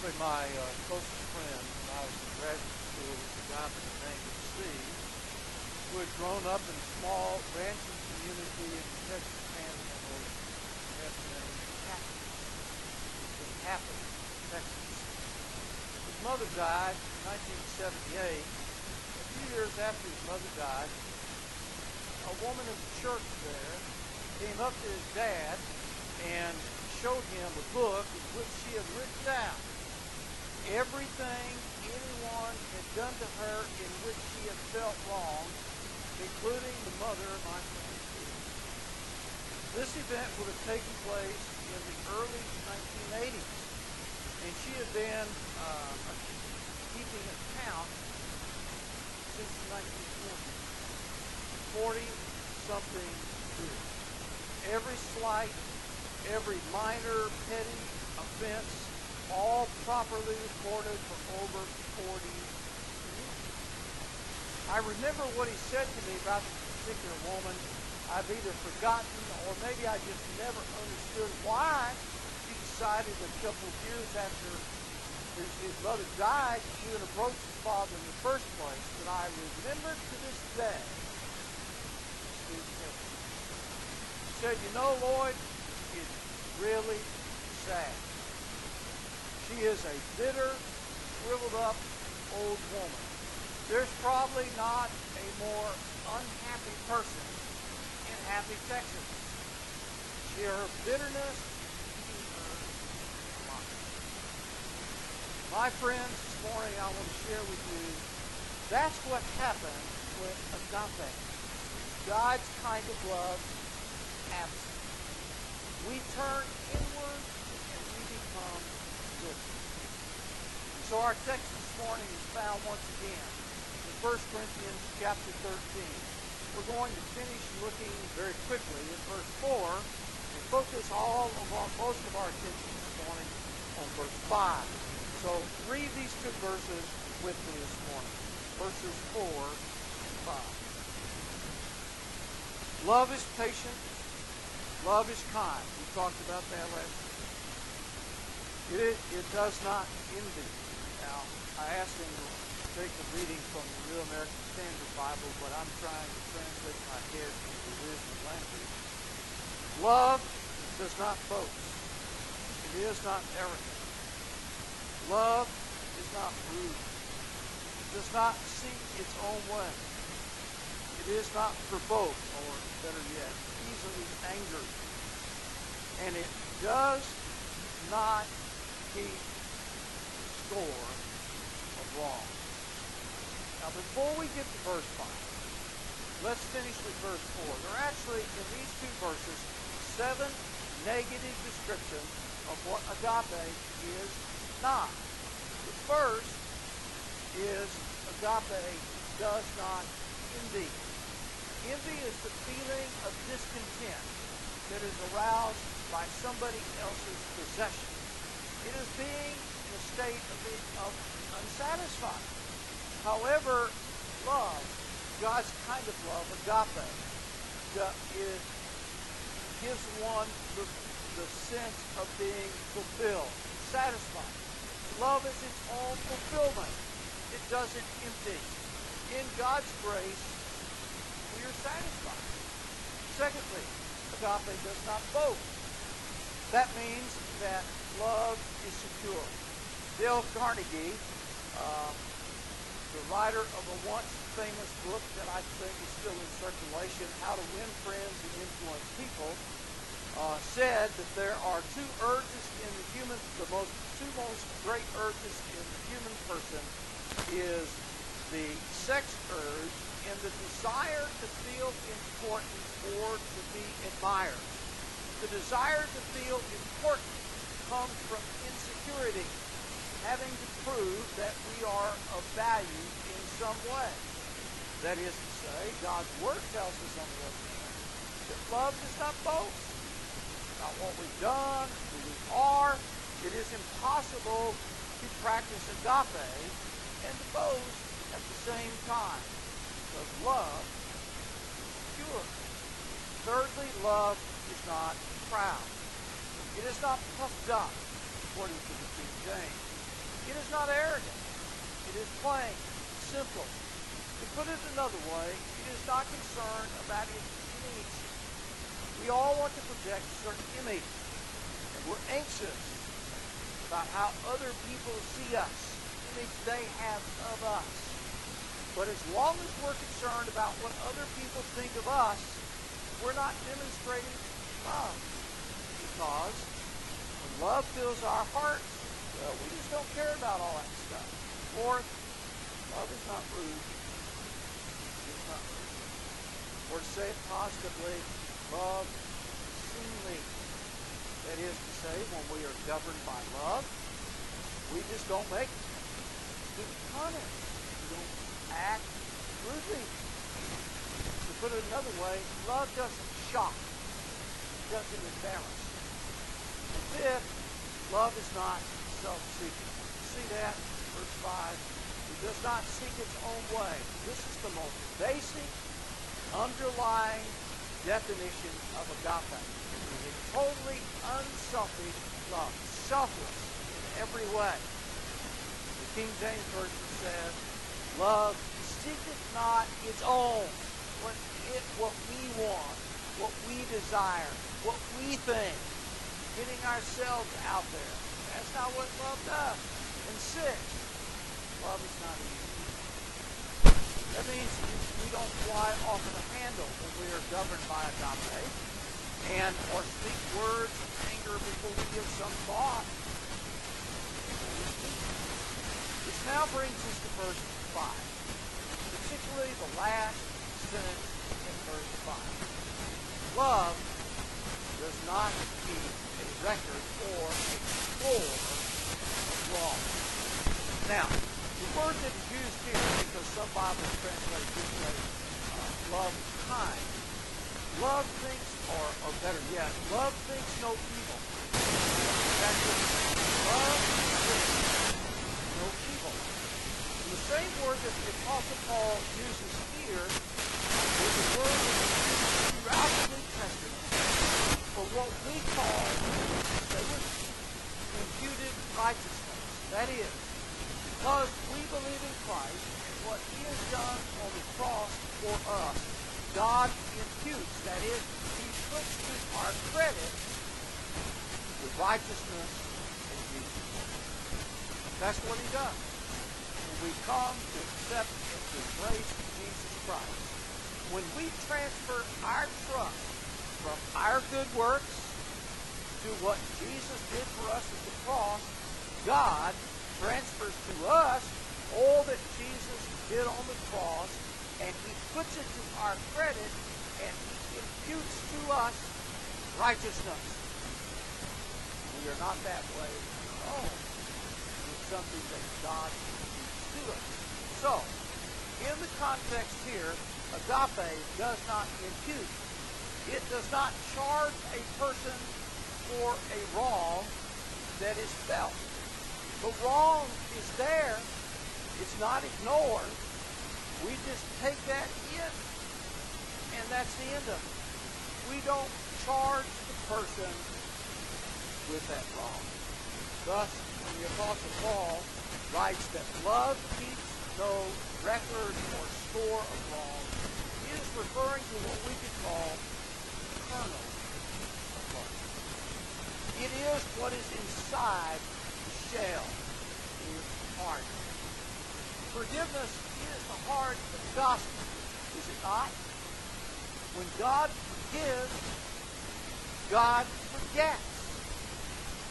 Probably my closest friend when I was in graduate school was a guy by the name of Steve, who had grown up in a small ranching community in the Texas Panhandle at the name of Happy. In Happy, Texas. His mother died in 1978. A few years after his mother died, a woman in the church there came up to his dad and showed him a book in which she had written down everything anyone had done to her in which she had felt wrong, including the mother of my friend Steve. This event would have taken place in the early 1980s, and she had been keeping account since the 1920s. 40-something years. Every slight, every minor, petty offense, all properly recorded for over 40 years. I remember what he said to me about this particular woman. I've either forgotten or maybe I just never understood why she decided a couple of years after his mother died she would approach his father in the first place. But I remember to this day, Steve said, "You know, Lloyd, it's really sad. She is a bitter, shriveled up old woman. There's probably not a more unhappy person in Happy, Texas. Her bitterness eating her alive." My friends, this morning I want to share with you, that's what happens when agape, God's kind of love, absent. We turn inward and we become good. So our text this morning is found once again in 1 Corinthians chapter 13. We're going to finish looking very quickly at verse 4 and focus most of our attention this morning on verse 5. So read these two verses with me this morning. Verses 4 and 5. Love is patient. Love is kind. We talked about that last week. It does not envy. Now, I asked him to take the reading from the New American Standard Bible, but I'm trying to translate my head into the original language. Love does not boast. It is not arrogant. Love is not rude. It does not seek its own way. It is not provoked, or better yet, easily angered. And it does not keep score of wrong. Now, before we get to verse 5, let's finish with verse 4. There are actually, in these two verses, 7 negative descriptions of what agape is not. The first is agape does not envy. Envy is the feeling of discontent that is aroused by somebody else's possession. It is being in a state of being unsatisfied. However, love, God's kind of love, agape, gives one the sense of being fulfilled, satisfied. Love is its own fulfillment. It doesn't empty. In God's grace, we are satisfied. Secondly, agape does not boast. That means that love is secure. Dale Carnegie, the writer of a once famous book that I think is still in circulation, How to Win Friends and Influence People, said that there are two most great urges in the human person is the sex urge and the desire to feel important or to be admired. The desire to feel important comes from insecurity, having to prove that we are of value in some way. That is to say, God's Word tells us on the other hand that love does not boast about what we've done, who we are. It is impossible to practice agape and to boast at the same time, because love is pure. Thirdly, love is not proud. It is not puffed up, according to the King James. not arrogant. It is plain, simple. To put it another way, it is not concerned about its image. We all want to project a certain image, and we're anxious about how other people see us, the image they have of us. But as long as we're concerned about what other people think of us, we're not demonstrating love. Because when love fills our hearts, well, we just don't care about all that stuff. Fourth, love is not rude. It's not rude. Or to say it positively, love is seemly. That is to say, when we are governed by love, we just don't make stupid comments. We don't act rudely. To put it another way, love doesn't shock. It doesn't embarrass. And fifth, love is not self-seeking. See that? Verse 5. It does not seek its own way. This is the most basic, underlying definition of agape. It is a totally unselfish love. Selfless in every way. The King James Version says, love seeketh not its own. What we want, what we desire, what we think. Getting ourselves out there. That's not what love does. And sixth, love is not easy. That means we don't fly off of the handle when we are governed by agape, and or speak words of anger before we give some thought. This now brings us to verse 5, particularly the last sentence in verse 5. Love does not keep a record or explore of wrong. Now, the word that is used here, because some Bibles translate this way, love is kind. Love thinks, or better yet, love thinks no evil. That's what it means. Love thinks no evil. And the same word that the Apostle Paul uses here is the word that is used throughout the New Testament for what we call imputed righteousness. That is, because we believe in Christ and what He has done on the cross for us, God imputes, that is, He puts to our credit the righteousness of Jesus. That's what He does. When we come to accept and to embrace Jesus Christ, when we transfer our trust from our good works to what Jesus did for us at the cross, God transfers to us all that Jesus did on the cross, and He puts it to our credit, and He imputes to us righteousness. We are not that way on our own. It's something that God imputes to us. So, in the context here, agape does not impute. It does not charge a person for a wrong that is felt. The wrong is there. It's not ignored. We just take that in, and that's the end of it. We don't charge the person with that wrong. Thus, when the Apostle Paul writes that love keeps no record or store of wrong, he is referring to what we could call the kernel of love. It is what is inside the shell, the heart. Forgiveness is the heart of the gospel, is it not? When God forgives, God forgets.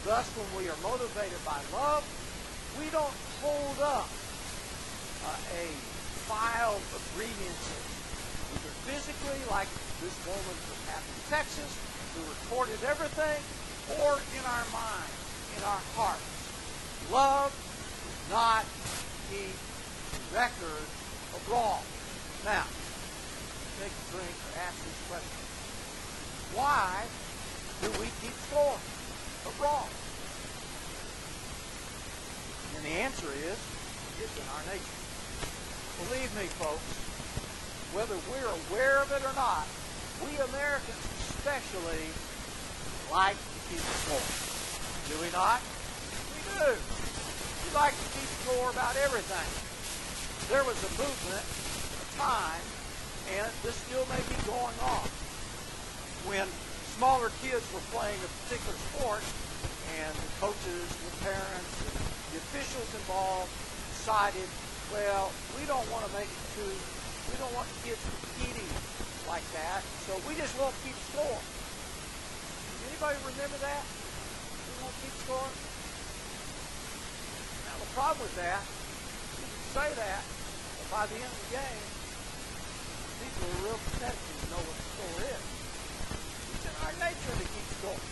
Thus, when we are motivated by love, we don't hold up a file of grievances, either physically, like this woman from Athens, Texas, who recorded everything, or in our minds, in our hearts. Love does not keep record of wrong. Now, take a drink or ask this question. Why do we keep score of wrong? And the answer is, it's in our nature. Believe me, folks, whether we're aware of it or not, we Americans especially like to keep score. Do we not? We do. like to keep score about everything. There was a movement, a time, and this still may be going on, when smaller kids were playing a particular sport, and the coaches, the parents, and the officials involved decided, well, we don't want to make it too, we don't want kids competing like that, so we just won't keep score. Anybody remember that? We won't keep score? Now the problem with that, you can say that, but by the end of the game, people are real competitive to know what the score is. It's in our nature to keep score.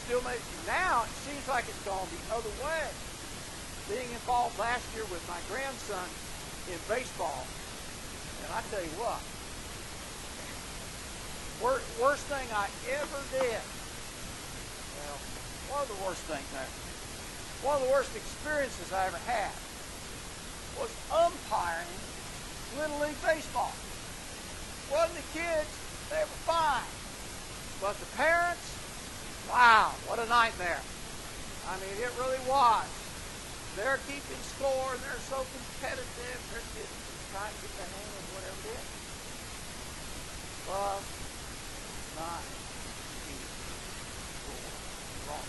Still makes now it seems like it's gone the other way. Being involved last year with my grandson in baseball, and I tell you what, worst thing I ever did. Well, one of the worst things one of the worst experiences I ever had was umpiring Little League Baseball. Wasn't the kids, they were fine. But the parents, wow, what a nightmare. I mean, it really was. They're keeping score, and they're so competitive. They're just trying to get the hang of whatever it is. Love, not keep score wrong.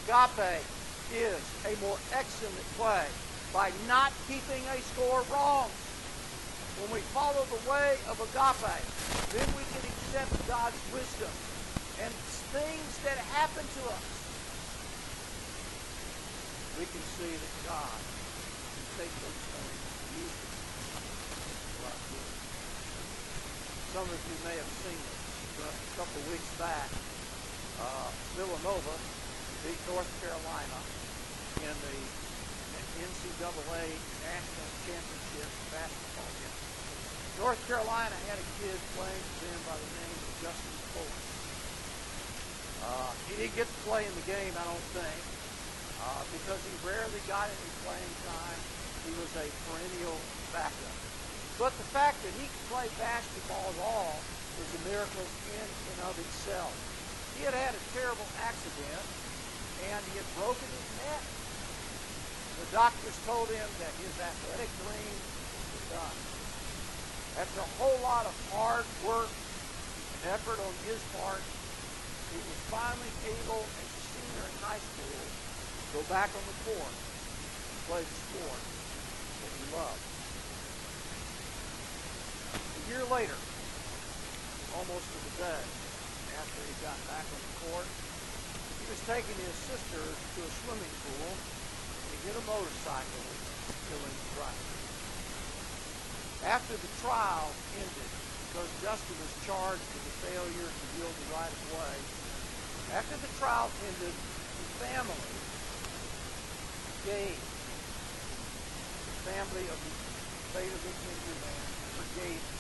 Agape is a more excellent way by not keeping a score wrong. When we follow the way of agape, then we can accept God's wisdom and things that happen to us. We can see that God can take those things and use them for our good. Some of you may have seen this. A couple of weeks back, Villanova beat North Carolina in the NCAA National Championship basketball game. North Carolina had a kid playing for them by the name of Justin Coleman. He didn't get to play in the game, I don't think, because he rarely got any playing time. He was a perennial backup. But the fact that he could play basketball at all was a miracle in and of itself. He had had a terrible accident, and he had broken his neck. The doctors told him that his athletic dream was done. After a whole lot of hard work and effort on his part, he was finally able, as a senior in high school, to go back on the court and play the sport that he loved. A year later, almost to the day after he got back on the court, he was taking his sister to a swimming pool, and he hit a motorcycle, killing the driver. After the trial ended, because Justin was charged with the failure to yield the right of way, after the trial ended, the family gave the family of the fatally injured man forgave him.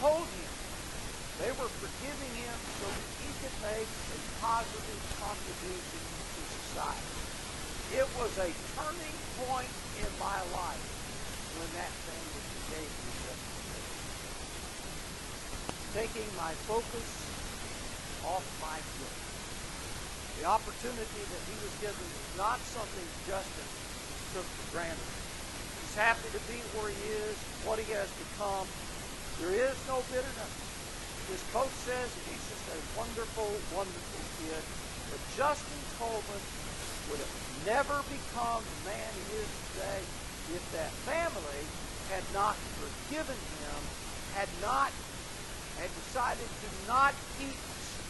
Told him they were forgiving him so that he could make a positive contribution to society. It was a turning point in my life when that family forgave me justice. Taking my focus off my guilt. The opportunity that he was given was not something Justin took for granted. He's happy to be where he is, what he has become. There is no bitterness. His coach says that he's just a wonderful, wonderful kid. But Justin Coleman would have never become the man he is today if that family had not forgiven him, had decided to not keep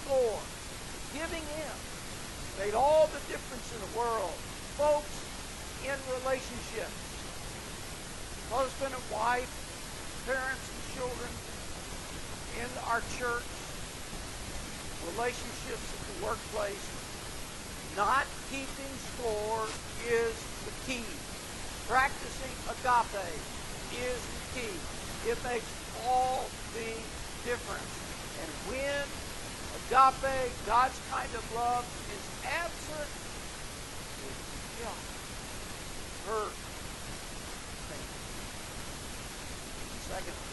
score. Forgiving him made all the difference in the world. Folks, in relationships, husband and wife, parents and children, in our church, relationships at the workplace, not keeping score is the key. Practicing agape is the key. It makes all the difference. And when agape, God's kind of love, is absent, it's guilt, hurt, pain. Secondly,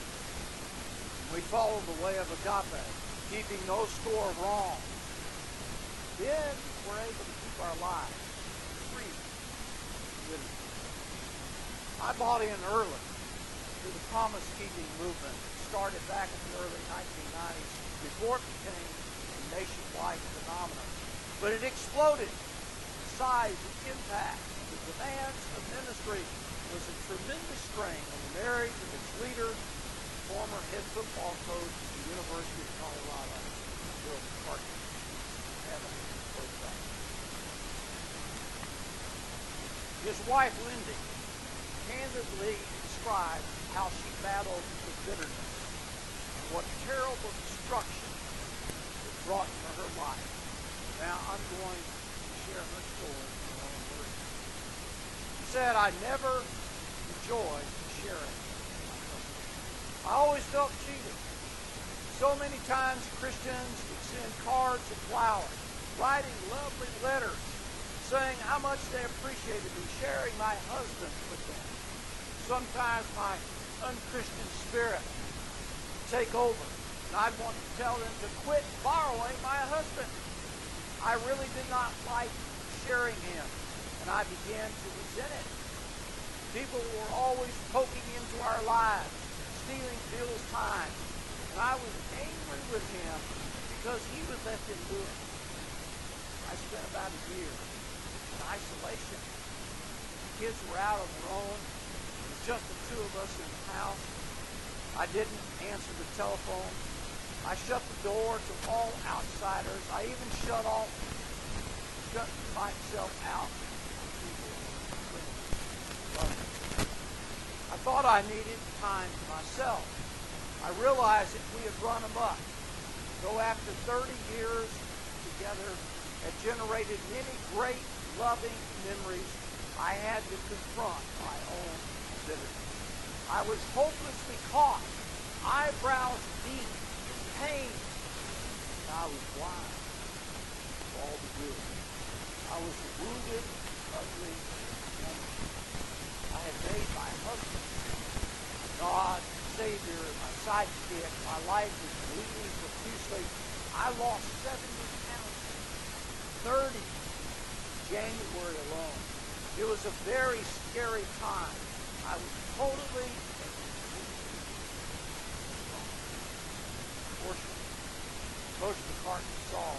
we follow the way of agape, keeping no score wrong. Then we're able to keep our lives free I bought in early to the promise-keeping movement that started back in the early 1990s before it became a nationwide phenomenon. But it exploded. The size and impact and the demands of ministry was a tremendous strain on the marriage of its leader, former head football coach at the University of Colorado, Bill McCartney. Heaven goes back. His wife, Lindy, candidly described how she battled with bitterness and what terrible destruction it brought to her life. Now I'm going to share her story in her own words. She said, I never enjoyed sharing my husband. I always felt cheated. So many times Christians would send cards of flowers, writing lovely letters, saying how much they appreciated me sharing my husband with them. Sometimes my unchristian spirit would take over, and I'd want to tell them to quit borrowing my husband. I really did not like sharing him, and I began to resent it. People were always poking into our lives, stealing Bill's time, and I was angry with him because he would let them do it. I spent about a year in isolation. The kids were out on their own. It was just the two of us in the house. I didn't answer the telephone. I shut the door to all outsiders. I even shut myself out from people who I thought I needed time to myself. I realized that we had run amok. Though after 30 years together had generated many great, loving memories, I had to confront my own bitterness. I was hopelessly caught, eyebrows deep in pain, and I was blind to all the good. I was a wounded, ugly woman. I had made my husband God, Savior, my sidekick. My life was bleeding profusely. I lost 70 pounds, 30 January alone. It was a very scary time. I was totally and completely wrong. Fortunately, Coach McCartney saw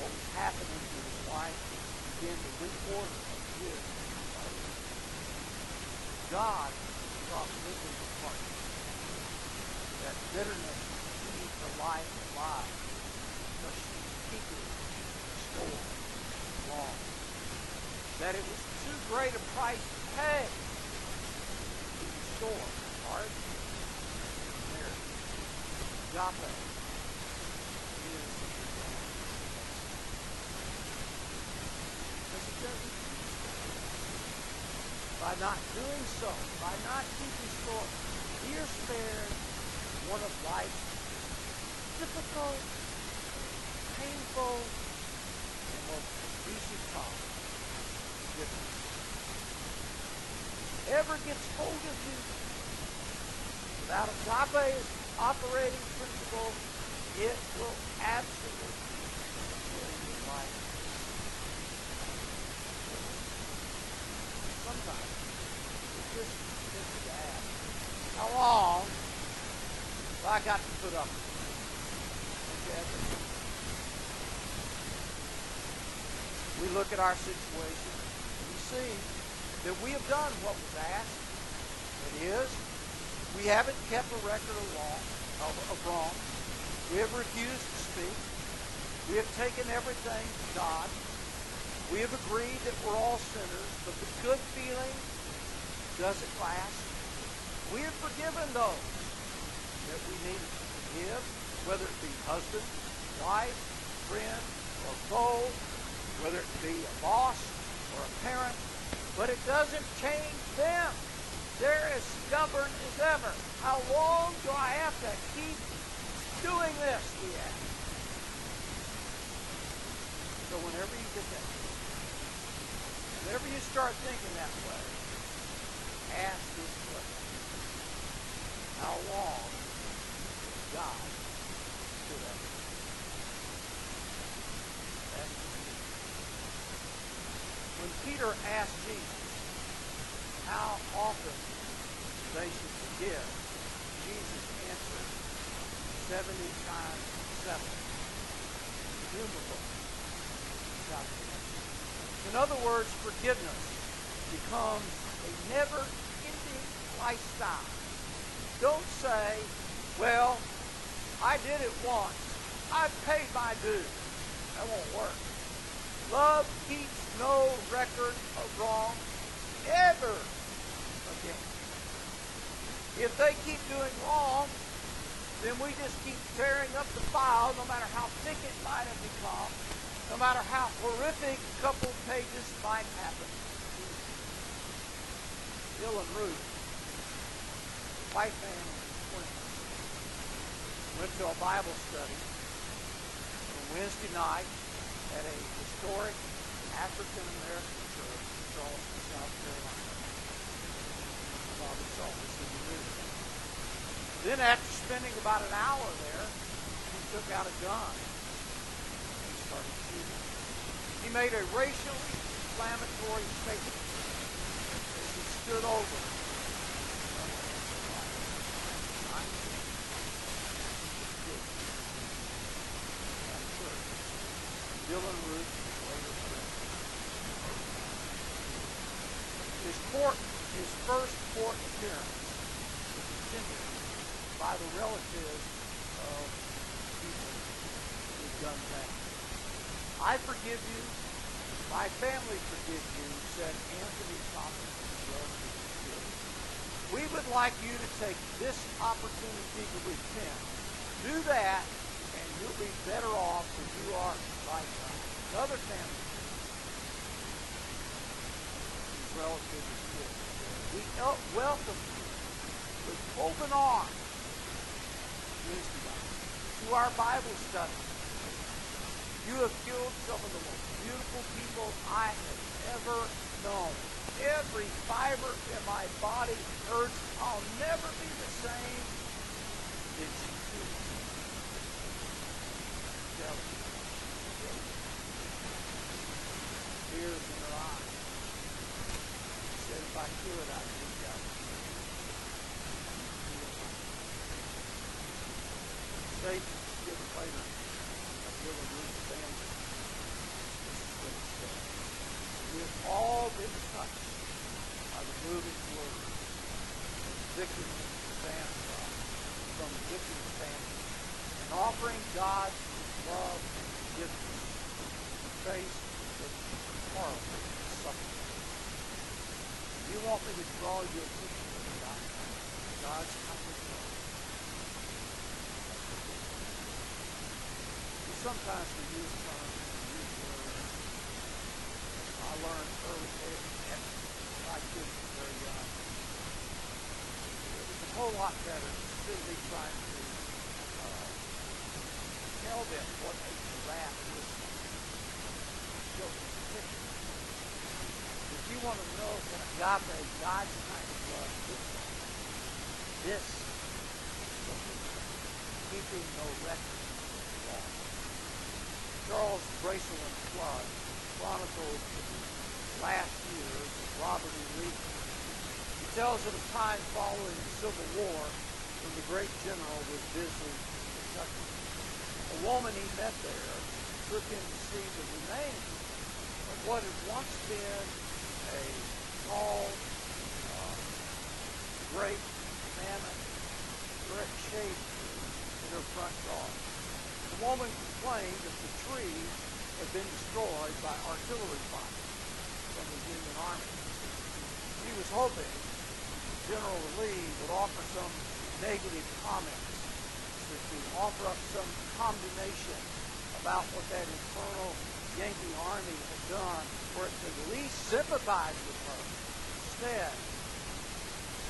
what was happening to his wife and began to reorder his life. God brought Linda McCartney that bitterness would keep her life alive because she was keeping score long. That it was too great a price to pay to restore heart and marriage. Agape is because it doesn't teach us. By not doing so, by not keeping score, we are spared one of life's difficult, painful, and most abusive times. Ever gets hold of you without agape's operating principle, it will absolutely destroy your life. Sometimes it's just tempted to ask, how long have I got to put up with it? Okay. We look at our situation and we see that we have done what was asked. That is, we haven't kept a record of wrong. We have refused to speak. We have taken everything to God. We have agreed that we're all sinners, but the good feeling doesn't last. We have forgiven those that we need to forgive, whether it be husband, wife, friend, or foe, whether it be a boss or a parent, but it doesn't change them. They're as stubborn as ever. How long do I have to keep doing this, we ask. So whenever you get that, whenever you start thinking that way, ask this question. How long has God stood up? When Peter asked Jesus how often other words, forgiveness becomes a never-ending lifestyle. Don't say, well, I did it once. I've paid my dues. That won't work. Love keeps no record of wrong ever again. If they keep doing wrong, then we just keep tearing up the file, no matter how thick it might have become, no matter how horrific a couple pages might happen. Bill and Ruth, white man and twins, went to a Bible study on Wednesday night at a historic African-American church in Charleston, South Carolina. Probably saw this in the news. Then after spending about an hour there, he took out a gun and started shooting. He made a racially inflammatory statement as he stood over Bill and Ruth later friends. His first court appearance was attended by the relatives of people who'd done that. I forgive you, my family forgive you, said Anthony Thompson's relatives. We would like you to take this opportunity to repent. Do that, and you'll be better off than you are right now. Another family, his relatives did. We welcome you with open arms to our Bible study. You have killed some of the most beautiful people I have ever known. Every fiber in my body hurts. I'll never be the same. Did she do it? Tears in her eyes. She said, if I could, I'd reach out. Satan stood later of Bill and Ruth's family. This is what it said. We have all been touched by the moving words from the victim's family, and offering God his love and forgiveness in the face of horrible suffering. You want me to draw your attention to God's kind of love. Sometimes we use terms and use words. I learned early at my kids were very young. It was a whole lot better instead of me trying to tell them what a giraffe is. Show them a picture. If you want to know what agape, God's kind of love looks like, this is what it is. Keeping no record of wrong. Charles Braceland Flood chronicles the last years of Robert E. Lee. He tells of a time following the Civil War when the great general was visiting Kentucky. A woman he met there took him to see the remains of what had once been a tall, great mammoth, great shade in her front yard. The woman complained that the tree had been destroyed by artillery fire from the Union Army. He was hoping General Lee would offer some negative comments, to offer up some condemnation about what that infernal Yankee Army had done, for it to at least sympathize with her. Instead,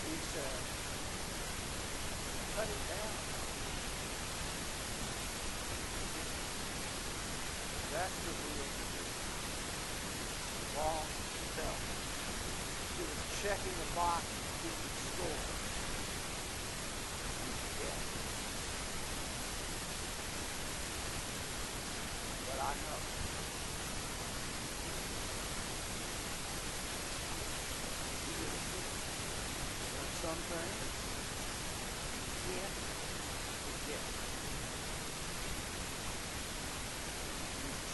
he said, cut it down. That's the real truth. Wrong self. She was checking the box and keeping score. Yeah. But I know. There's some things you can't forget.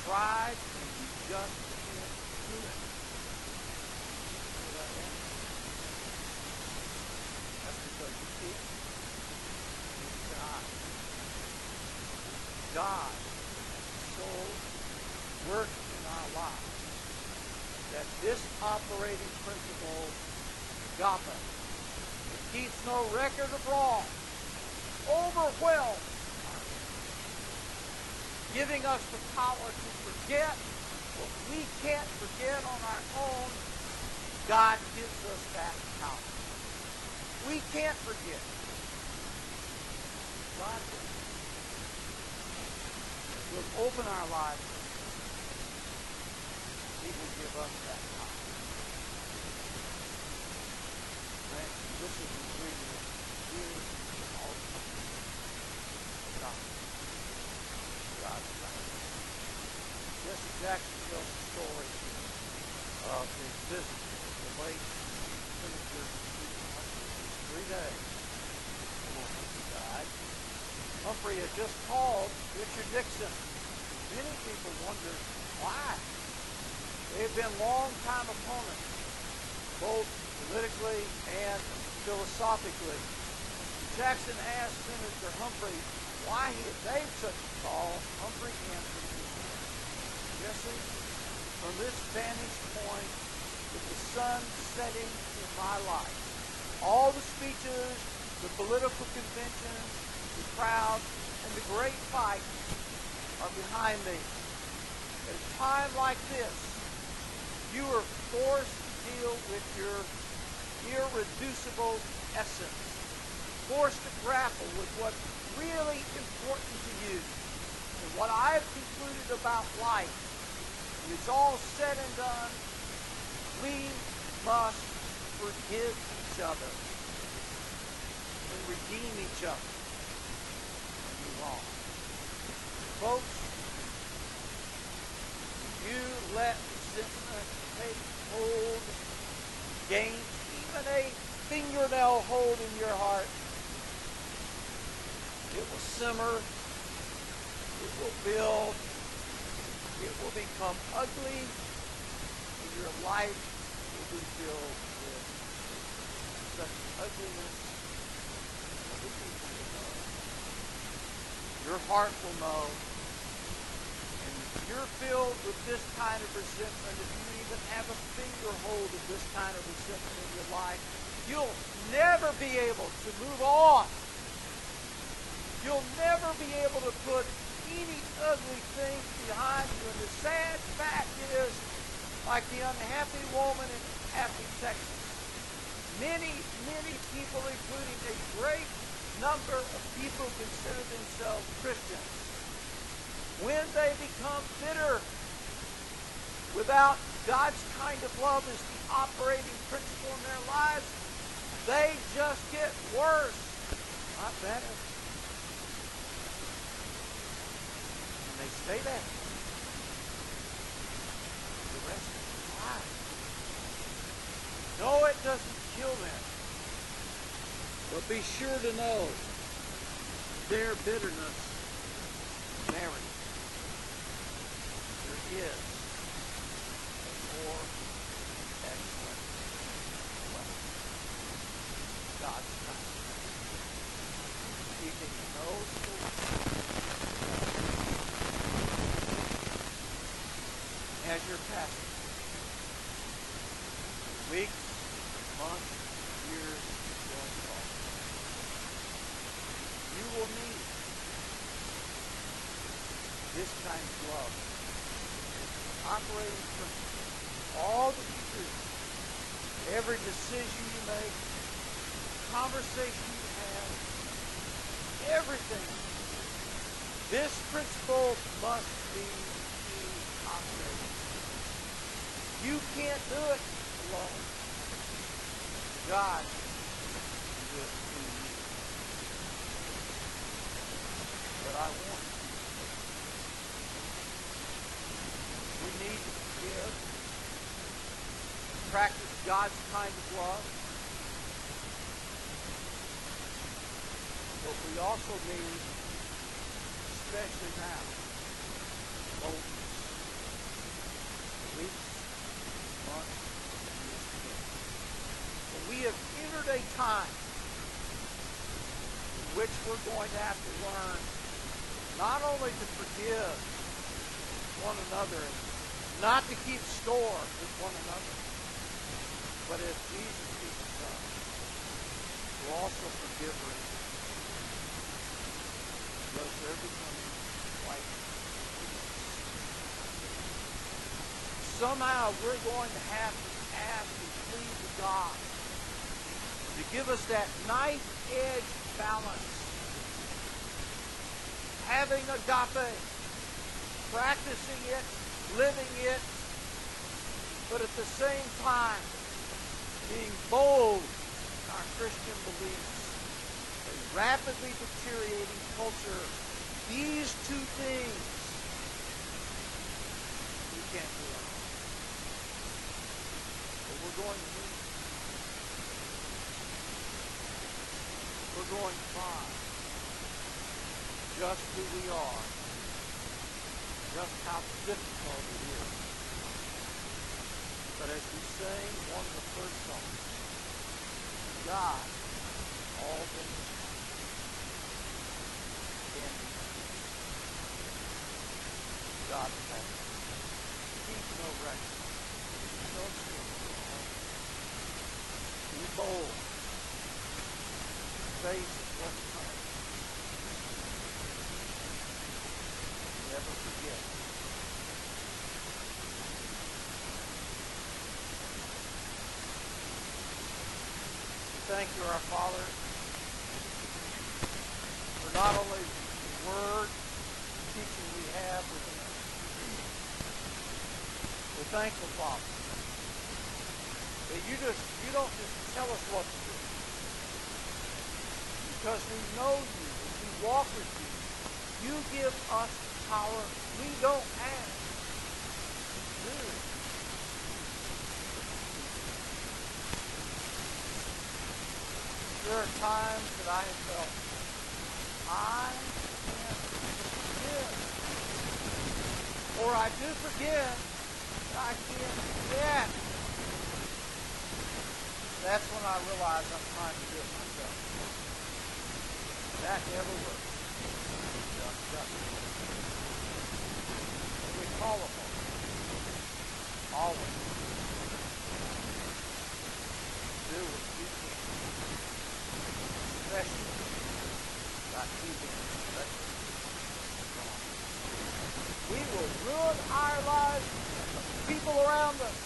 Tried and you just can't do it. operating principle, agape. It keeps no record of wrong, overwhelmed, giving us the power to forget what we can't forget on our own. God gives us that power. We can't forget. God does. We'll open our lives. He will give us that power. Friends, this is an ingredient here all the time. God. God's power. Jesse Jackson tells the story of his visit to the late Senator Stephen Humphrey. 3 days before Humphrey died. Humphrey had just called Richard Nixon. Many people wondered why. They had been longtime opponents, both politically and philosophically. Jackson asked Senator Humphrey why he had made such a call. Humphrey answered this way. Jesse, from this vantage point, with the sun setting in my life, all the speeches, the political conventions, the crowds, and the great fight are behind me. At a time like this, you are forced to deal with your irreducible essence, forced to grapple with what's really important to you. And what I've concluded about life, when it's all said and done, we must forgive each other and redeem each other and move on. Folks, you let resentment take hold, gain even a fingernail hold in your heart, it will simmer, it will build, it will become ugly, and your life will be filled with such ugliness that the people will know. Your heart will know. And if you're filled with this kind of resentment, if you even have a finger hold of this kind of resentment in your life, you'll never be able to move on. You'll never be able to put any ugly things behind you. And the sad fact is, like the unhappy woman in Happy, Texas, many people, including a great number of people who consider themselves Christians, when they become bitter without God's kind of love as the operating principle in their lives, they just get worse, not better. And they stay there the rest of their lives. No, it doesn't kill them. But be sure to know their bitterness marries. There is a more excellent way. God's time. Keeping no solution. As your pastor, weeks, months, years going forward, you will need this kind of love. Operating principle. All that you do, every decision you make, conversation you have, everything. This principle must be operating. You can't do it alone. God can do it through you. But I want you. We need to forgive, practice God's kind of love. But we also need, especially now, boldness. Weeks, months, years to go. But we have entered a time in which we're going to have to learn not only to forgive one another, not to keep score with one another, But as Jesus teaches us, to also forgive our enemies, lest there become like somehow we're going to have to ask and plead to God to give us that knife-edge balance. Having agape, practicing it, living it, but at the same time being bold in our Christian beliefs. A rapidly deteriorating culture, these two things we can't do it. But we're going to need. We're going to find just who we are, just how difficult it is. But as we sang one of the first songs, God, all things can be done. God can. Keep no record. No sin. Be bold. Face what's coming. Never forget. Thank you, our Father, for not only the word, the teaching we have within us. We're thankful, Father, that you don't just tell us what to do. Because we know you, as we walk with you, you give us power we don't have. Really. There are times that I have felt, I can't forgive. Or I do forgive, but I can't forget. That's when I realize I'm trying to do it myself. That never works. Just justice. And we call upon it. Always. Do what you can. Especially not keeping especially strong. We will ruin our lives and the people around us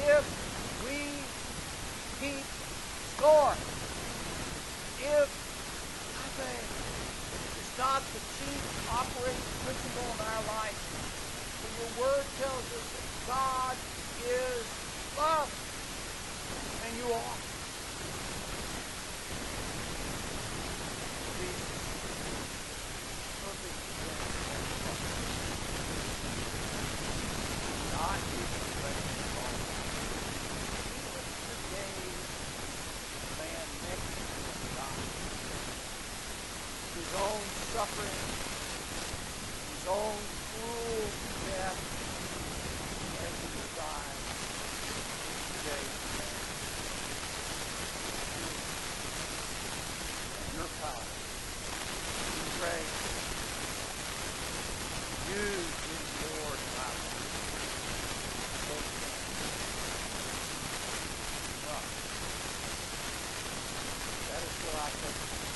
if we keep score. If it's not the chief operating principle in our life. For your word tells us that God is love. And you are. Jesus, perfect example. Not even ready to fall. Even forgave the man next to him died. His own suffering, his own cruel death as he was dying today. Your power, your grace, you in your power. That is what I take.